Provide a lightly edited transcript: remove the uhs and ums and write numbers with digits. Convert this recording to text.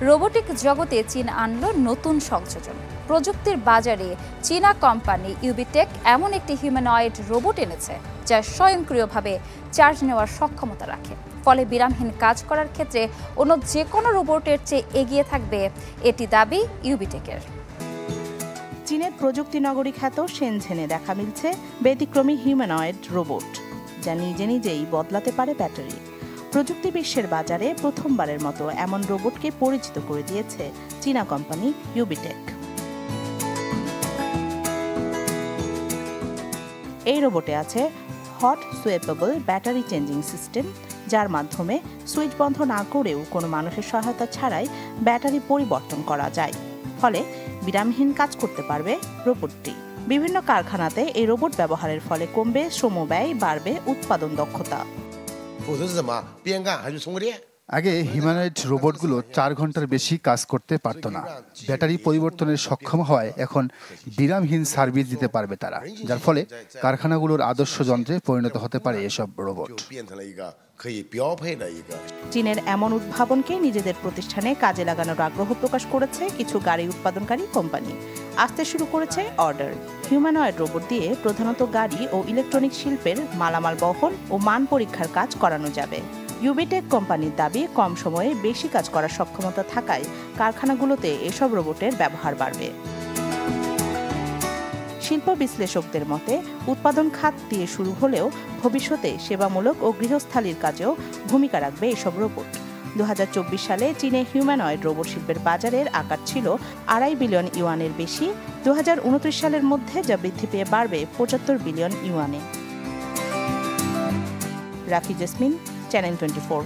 Robotic জগতে চীন আনলো নতুন সংযোজন। প্রযুক্তির বাজারে চীনা কোম্পানি ইউবিটেক এমন একটি হিউম্যানয়েড রোবট এনেছে যা স্বয়ংক্রিয়ভাবে চার্জ নেওয়ার সক্ষমতা রাখে। ফলে বিরামহীন কাজ করার ক্ষেত্রে অন্য যে কোনো রোবটের চেয়ে এগিয়ে থাকবে, এটি দাবি ইউবিটেকের। চীনের প্রযুক্তি নগরী খ্যাত শেনঝেনে দেখা মিলছে ব্যতিক্রমী হিউম্যানয়েড রোবট, যা নিজে নিজেই বদলাতে পারে ব্যাটারি। প্রযুক্তি বিশ্বের বাজারে প্রথমবারের মতো এমন রোবটকে পরিচিত করে দিয়েছে চীনা কোম্পানি ইউবিটেক। এই রোবটে আছে হট সুয়েপেবল ব্যাটারি চেঞ্জিং সিস্টেম, যার মাধ্যমে সুইচ বন্ধ না করেও কোনো মানুষের সহায়তা ছাড়াই ব্যাটারি পরিবর্তন করা যায়। ফলে বিরামহীন কাজ করতে পারবে রোবটটি। বিভিন্ন কারখানাতে এই রোবট ব্যবহারের ফলে কমবে শ্রমব্যয়, বাড়বে উৎপাদন দক্ষতা। আগে হিউম্যানয়েড রোবটগুলো 4 ঘন্টার বেশি কাজ করতে পারত না। ব্যাটারি পরিবর্তনের সক্ষম হওয়ায় এখন বিরামহীন সার্ভিস দিতে পারবে তারা, যার ফলে কারখানাগুলোর আদর্শ যন্ত্রে পরিণত হতে পারে এসব রোবট। চীনের এমন উদ্ভাবনকে নিজেদের প্রতিষ্ঠানে কাজে লাগানোর আগ্রহ প্রকাশ করেছে কিছু গাড়ি উৎপাদনকারী কোম্পানি। আসতে শুরু করেছে অর্ডার। হিউম্যানয়েড রোবট দিয়ে প্রধানত গাড়ি ও ইলেকট্রনিক শিল্পের মালামাল বহন ও মান পরীক্ষার কাজ করানো যাবে। ইউবিটেক কোম্পানির দাবি, কম সময়ে বেশি কাজ করার সক্ষমতা থাকায় কারখানাগুলোতে এসব রোবটের ব্যবহার বাড়বে। শিল্প বিশ্লেষকদের মতে, উৎপাদন খাত দিয়ে শুরু হলেও ভবিষ্যতে সেবামূলক ও গৃহস্থালির কাজেও ভূমিকা রাখবে এসব রোবট। 2024 সালে চীনে হিউম্যানয়েড রোবট শিল্পের বাজারের আকার ছিল 2.5 বিলিয়ন ইউয়ানের বেশি। 2029 সালের মধ্যে যা বৃদ্ধি পেয়ে বাড়বে 75 বিলিয়ন ইউয়ানে। রাখি জেসমিন, চ্যানেল 24।